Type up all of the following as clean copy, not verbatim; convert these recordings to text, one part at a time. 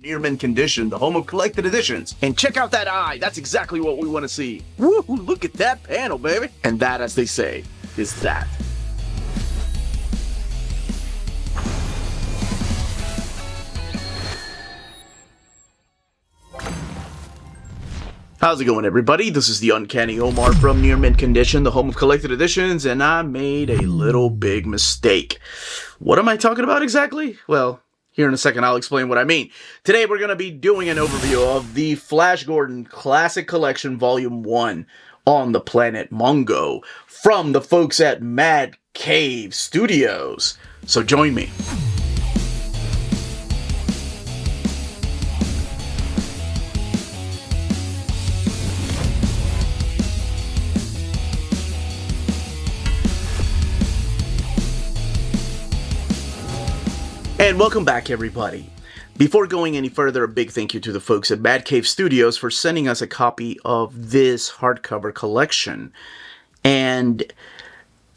Near Mint Condition, the home of collected editions. And check out that eye, that's exactly what we want to see. Woo, look at that panel, baby. And that, as they say, is that. How's it going, everybody? This is the Uncanny Omar from Near Mint Condition, the home of collected editions, and I made a little big mistake. What am I talking about exactly? Well, here in a second I'll explain what I mean. Today we're going to be doing an overview of the Flash Gordon Classic Collection Volume 1 on the Planet Mongo from the folks at Mad Cave Studios. So join me. And welcome back, everybody. Before going any further, a big thank you to the folks at Mad Cave Studios for sending us a copy of this hardcover collection. And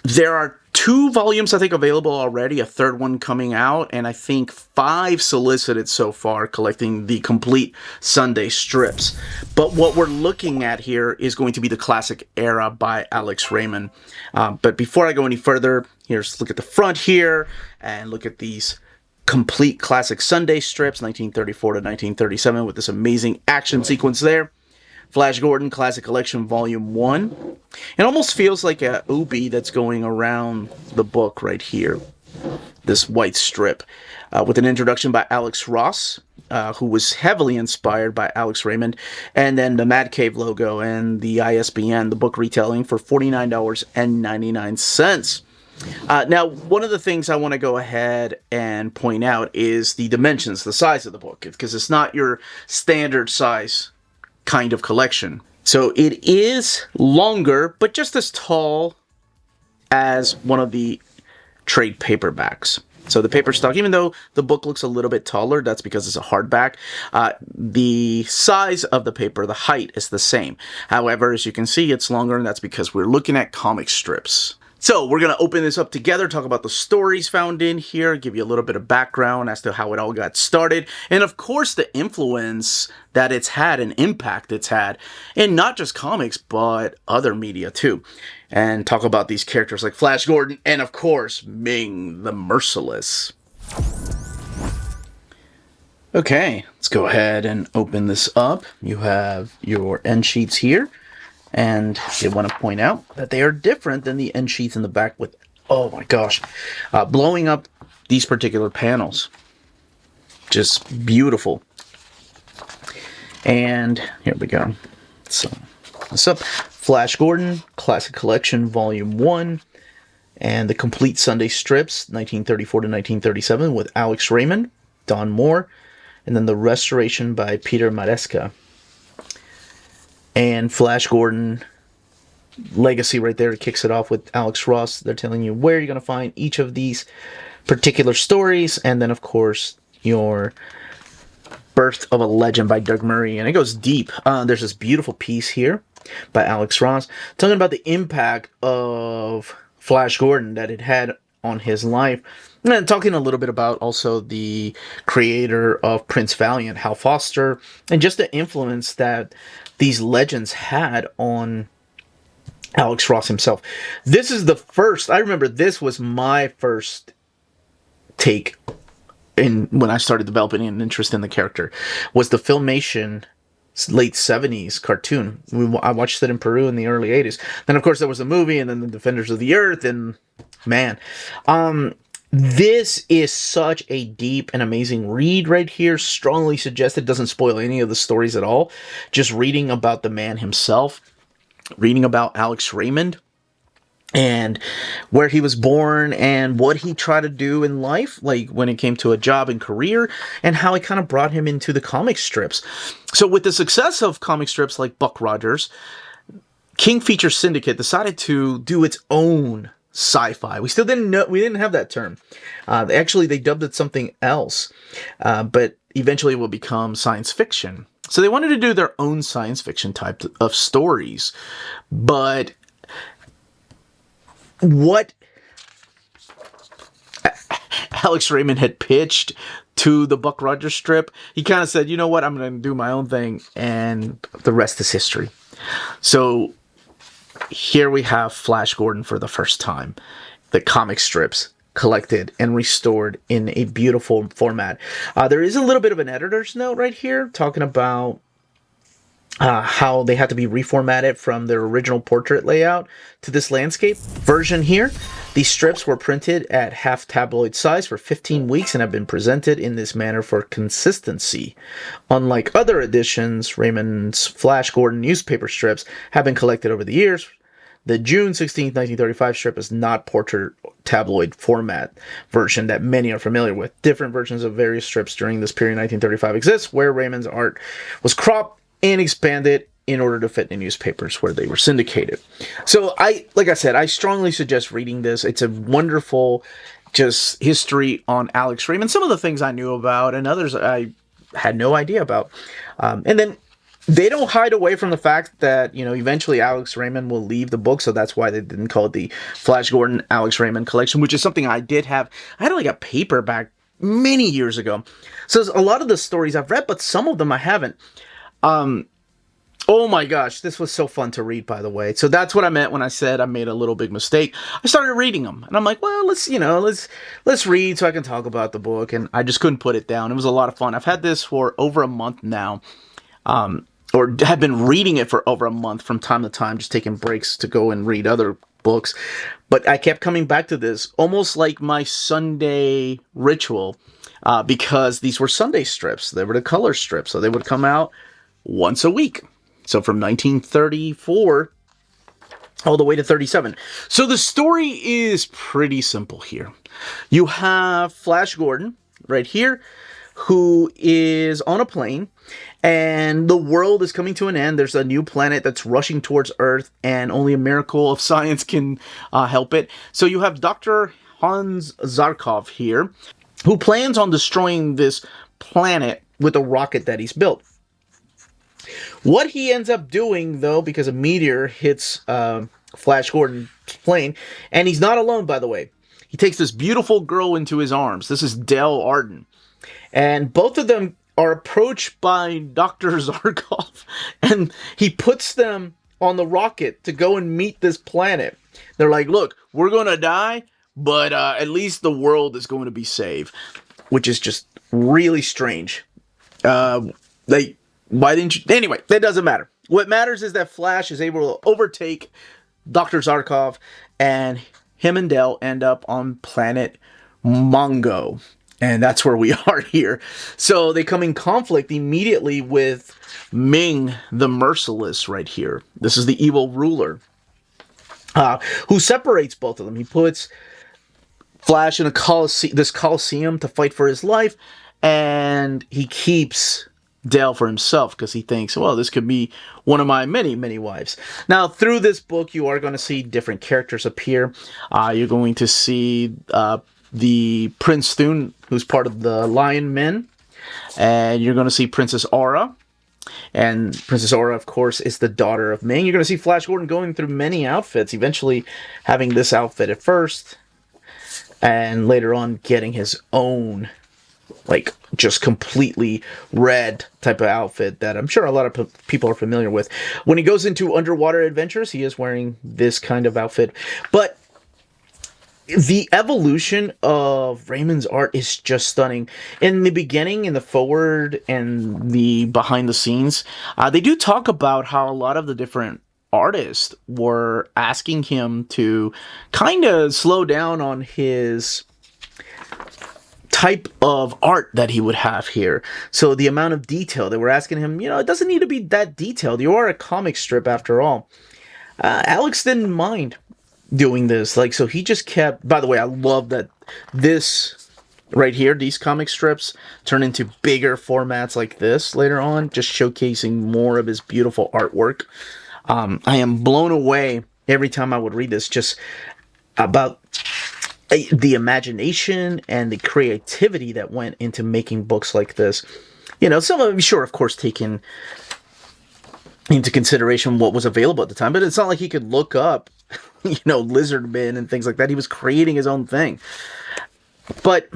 there are 2 volumes, I think, available already, a 3rd one coming out, and I think 5 solicited so far, collecting the complete Sunday strips. But what we're looking at here is going to be the Classic Era by Alex Raymond. But before I go any further, here's look at the front here, and look at these complete classic Sunday strips, 1934 to 1937, with this amazing action sequence there. Flash Gordon Classic Collection Volume 1. It almost feels like a obi that's going around the book right here. This white strip. With an introduction by Alex Ross, who was heavily inspired by Alex Raymond. And then the Mad Cave logo and the ISBN, the book retailing for $49.99. Now, one of the things I want to go ahead and point out is the dimensions, the size of the book, because it's not your standard size kind of collection. So it is longer, but just as tall as one of the trade paperbacks. So the paper stock, even though the book looks a little bit taller, that's because it's a hardback. The size of the paper, the height, is the same. However, as you can see, it's longer, and that's because we're looking at comic strips. So we're going to open this up together, talk about the stories found in here, give you a little bit of background as to how it all got started, and of course the influence that it's had and impact it's had in not just comics, but other media too. And talk about these characters like Flash Gordon and, of course, Ming the Merciless. Okay, let's go ahead and open this up. You have your end sheets here. And I want to point out that they are different than the end sheets in the back with, oh my gosh, blowing up these particular panels. Just beautiful. And here we go. So, what's up? Flash Gordon, Classic Collection, Volume 1. And the complete Sunday strips, 1934 to 1937, with Alex Raymond, Don Moore. And then the restoration by Peter Maresca. And Flash Gordon Legacy right there kicks it off with Alex Ross. They're telling you where you're going to find each of these particular stories. And then, of course, your Birth of a Legend by Doug Murray. And it goes deep. There's this beautiful piece here by Alex Ross talking about the impact of Flash Gordon that it had on his life. And talking a little bit about also the creator of Prince Valiant, Hal Foster, and just the influence that these legends had on Alex Ross himself. This is the first, I remember this was my first take when I started developing an interest in the character, was the Filmation late 70s cartoon. I watched it in Peru in the early 80s. Then, of course, there was a movie, and then the Defenders of the Earth, and man. This is such a deep and amazing read right here. Strongly suggested. Doesn't spoil any of the stories at all. Just reading about the man himself. Reading about Alex Raymond. And where he was born. And what he tried to do in life. Like when it came to a job and career. And how it kind of brought him into the comic strips. So with the success of comic strips like Buck Rogers, King Feature Syndicate decided to do its own sci-fi. We still didn't know, we didn't have that term. Actually, they dubbed it something else, but eventually it will become science fiction. So they wanted to do their own science fiction type of stories, but what Alex Raymond had pitched to the Buck Rogers strip, he kind of said, you know what, I'm going to do my own thing, and the rest is history. So here we have Flash Gordon for the first time. The comic strips collected and restored in a beautiful format. There is a little bit of an editor's note right here talking about how they had to be reformatted from their original portrait layout to this landscape version here. These strips were printed at half tabloid size for 15 weeks and have been presented in this manner for consistency. Unlike other editions, Raymond's Flash Gordon newspaper strips have been collected over the years. The June 16th, 1935 strip is not portrait tabloid format version that many are familiar with. Different versions of various strips during this period 1935 exist, where Raymond's art was cropped and expanded in order to fit in newspapers where they were syndicated. So like I said, I strongly suggest reading this. It's a wonderful just history on Alex Raymond. Some of the things I knew about and others I had no idea about. And then they don't hide away from the fact that, you know, eventually Alex Raymond will leave the book, so that's why they didn't call it the Flash Gordon Alex Raymond collection, which is something I did have. I had like a paperback many years ago. So a lot of the stories I've read, but some of them I haven't. Oh my gosh, this was so fun to read, by the way. So that's what I meant when I said I made a little big mistake. I started reading them, and I'm like, well, let's read so I can talk about the book, and I just couldn't put it down. It was a lot of fun. I've had this for over a month now. Or have been reading it for over a month from time to time, just taking breaks to go and read other books. But I kept coming back to this, almost like my Sunday ritual, because these were Sunday strips. They were the color strips, so they would come out once a week. So from 1934 all the way to 37. So the story is pretty simple here. You have Flash Gordon right here, who is on a plane, and the world is coming to an end. There's a new planet that's rushing towards Earth, and only a miracle of science can help it. So you have Dr. Hans Zarkov here, who plans on destroying this planet with a rocket that he's built. What he ends up doing, though, because a meteor hits Flash Gordon's plane, and he's not alone, by the way. He takes this beautiful girl into his arms. This is Dell Arden. And both of them are approached by Dr. Zarkov, and he puts them on the rocket to go and meet this planet. They're like, look, we're going to die, but at least the world is going to be saved, which is just really strange. Why didn't you? Anyway, that doesn't matter. What matters is that Flash is able to overtake Dr. Zarkov, and him and Dell end up on Planet Mongo. And that's where we are here. So they come in conflict immediately with Ming the Merciless right here. This is the evil ruler who separates both of them. He puts Flash in this Coliseum to fight for his life, and he keeps Dale for himself because he thinks, well, this could be one of my many, many wives. Now, through this book, you are going to see different characters appear. You're going to see the Prince Thune, who's part of the Lion Men, and you're going to see Princess Aura. And Princess Aura, of course, is the daughter of Ming. You're going to see Flash Gordon going through many outfits, eventually having this outfit at first, and later on getting his own, like, just completely red type of outfit that I'm sure a lot of people are familiar with. When he goes into underwater adventures, he is wearing this kind of outfit. But the evolution of Raymond's art is just stunning. In the beginning, in the forward, and the behind the scenes, they do talk about how a lot of the different artists were asking him to kind of slow down on his type of art that he would have here. So the amount of detail, they were asking him, it doesn't need to be that detailed. You are a comic strip after all. Alex didn't mind doing this, so he just kept. By the way, I love that this right here, these comic strips turn into bigger formats like this later on, just showcasing more of his beautiful artwork. I am blown away every time I would read this, just about the imagination and the creativity that went into making books like this. Some of them, sure, of course, taking into consideration what was available at the time, but it's not like he could look up lizard men and things like that. He was creating his own thing. But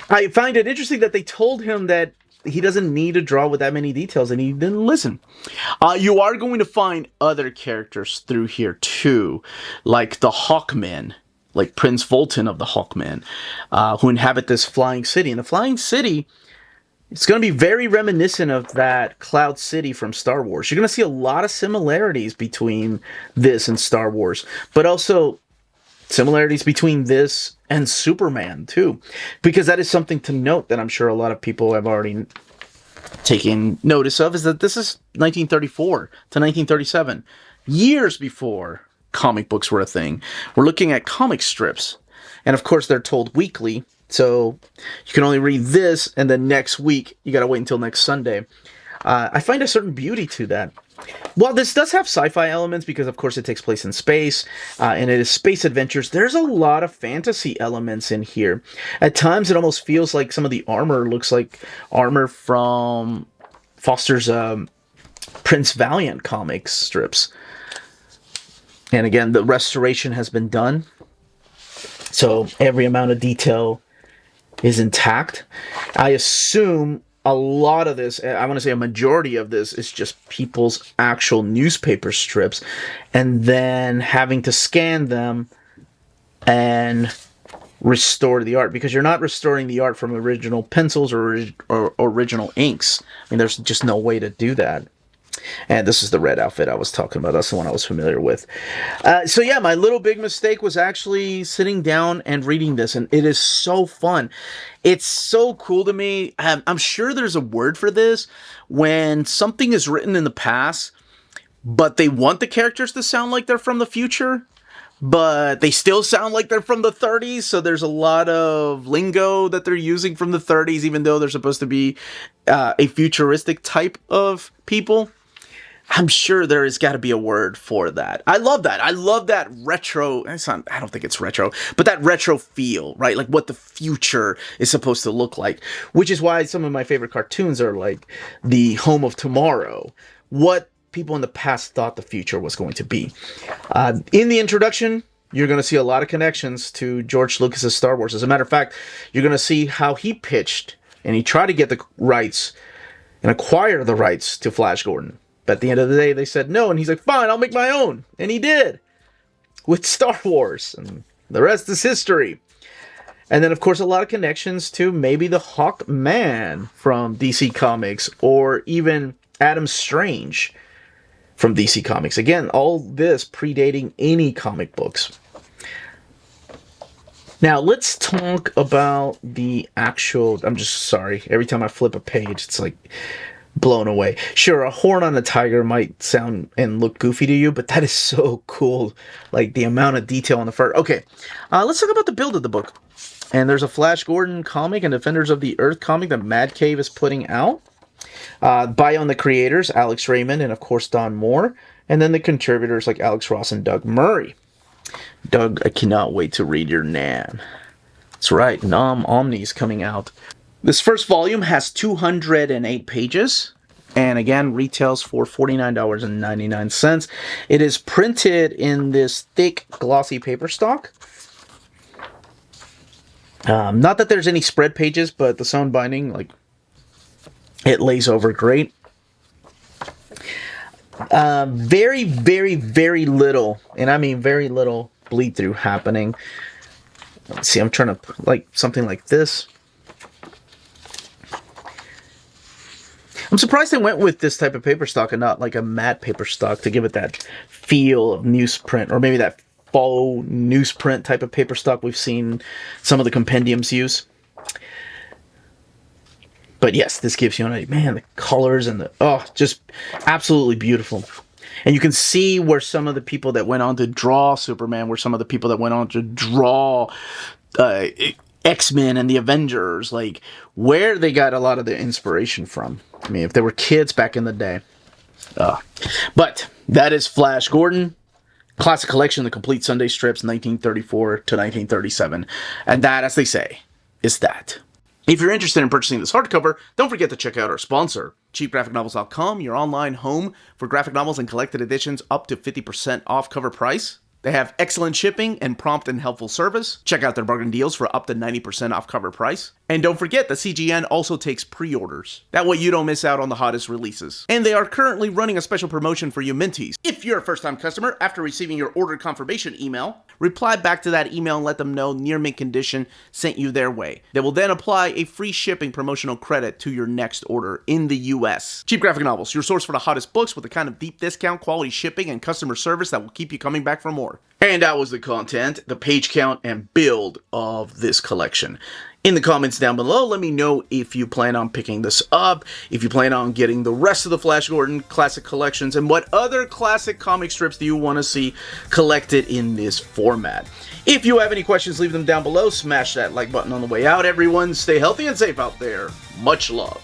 I find it interesting that they told him that he doesn't need to draw with that many details, and he didn't listen. You are going to find other characters through here too, like the Hawkmen, like Prince Volton of the Hawkmen, who inhabit this flying city. And the flying city, it's going to be very reminiscent of that Cloud City from Star Wars. You're going to see a lot of similarities between this and Star Wars, but also similarities between this and Superman too, because that is something to note that I'm sure a lot of people have already taken notice of, is that this is 1934 to 1937, years before comic books were a thing. We're looking at comic strips, and of course they're told weekly, so you can only read this, and then next week you gotta wait until next Sunday. I find a certain beauty to that. While this does have sci-fi elements, because of course it takes place in space, and it is space adventures, there's a lot of fantasy elements in here. At times it almost feels like some of the armor looks like armor from Foster's Prince Valiant comics strips. And again, the restoration has been done, so every amount of detail is intact. I assume a lot of this, I want to say a majority of this, is just people's actual newspaper strips, and then having to scan them and restore the art, because you're not restoring the art from original pencils or original inks. I mean, there's just no way to do that. And this is the red outfit I was talking about. That's the one I was familiar with. So yeah, my little big mistake was actually sitting down and reading this, and it is so fun. It's so cool to me. I'm sure there's a word for this when something is written in the past, but they want the characters to sound like they're from the future, but they still sound like they're from the 30s, so there's a lot of lingo that they're using from the 30s, even though they're supposed to be a futuristic type of people. I'm sure there has got to be a word for that. I love that. I love that retro. I don't think it's retro, but that retro feel, right? Like what the future is supposed to look like, which is why some of my favorite cartoons are like the Home of Tomorrow. What people in the past thought the future was going to be. In the introduction, you're going to see a lot of connections to George Lucas's Star Wars. As a matter of fact, you're going to see how he pitched and he tried to get the rights and acquire the rights to Flash Gordon. But at the end of the day, they said no, and he's like, fine, I'll make my own. And he did, with Star Wars, and the rest is history. And then, of course, a lot of connections to maybe the Hawkman from DC Comics, or even Adam Strange from DC Comics. Again, all this predating any comic books. Now, let's talk about the actual... I'm just sorry. Every time I flip a page, it's like blown away. Sure, a horn on a tiger might sound and look goofy to you, but that is so cool. Like, the amount of detail on the fur. Okay, let's talk about the build of the book. And there's a Flash Gordon comic and Defenders of the Earth comic that Mad Cave is putting out. Bio on the creators, Alex Raymond and, of course, Don Moore. And then the contributors like Alex Ross and Doug Murray. Doug, I cannot wait to read your Nam. That's right, Nam Omni's coming out. This first volume has 208 pages, and again, retails for $49.99. It is printed in this thick, glossy paper stock. Not that there's any spread pages, but the sewn binding, like, it lays over great. Very, very, very little, and I mean very little, bleed through happening. Let's see, I'm trying to, like, something like this. I'm surprised they went with this type of paper stock and not like a matte paper stock to give it that feel of newsprint, or maybe that faux newsprint type of paper stock we've seen some of the compendiums use. But yes, this gives you an idea. Man, the colors and the, just absolutely beautiful. And you can see where some of the people that went on to draw Superman were some of the people that went on to draw X-Men and the Avengers, like where they got a lot of the inspiration from. I mean, if they were kids back in the day. But that is Flash Gordon, Classic Collection, the complete Sunday strips, 1934 to 1937. And that, as they say, is that. If you're interested in purchasing this hardcover, don't forget to check out our sponsor, cheapgraphicnovels.com, your online home for graphic novels and collected editions up to 50% off cover price. They have excellent shipping and prompt and helpful service. Check out their bargain deals for up to 90% off cover price. And don't forget that CGN also takes pre-orders. That way you don't miss out on the hottest releases. And they are currently running a special promotion for you Minties. If you're a first-time customer, after receiving your order confirmation email, reply back to that email and let them know Near Mint Condition sent you their way. They will then apply a free shipping promotional credit to your next order in the US. Cheap Graphic Novels, your source for the hottest books with the kind of deep discount, quality shipping, and customer service that will keep you coming back for more. And that was the content, the page count, and build of this collection. In the comments down below, let me know if you plan on picking this up, if you plan on getting the rest of the Flash Gordon classic collections, and what other classic comic strips do you want to see collected in this format. If you have any questions, leave them down below. Smash that like button on the way out, everyone. Stay healthy and safe out there. Much love.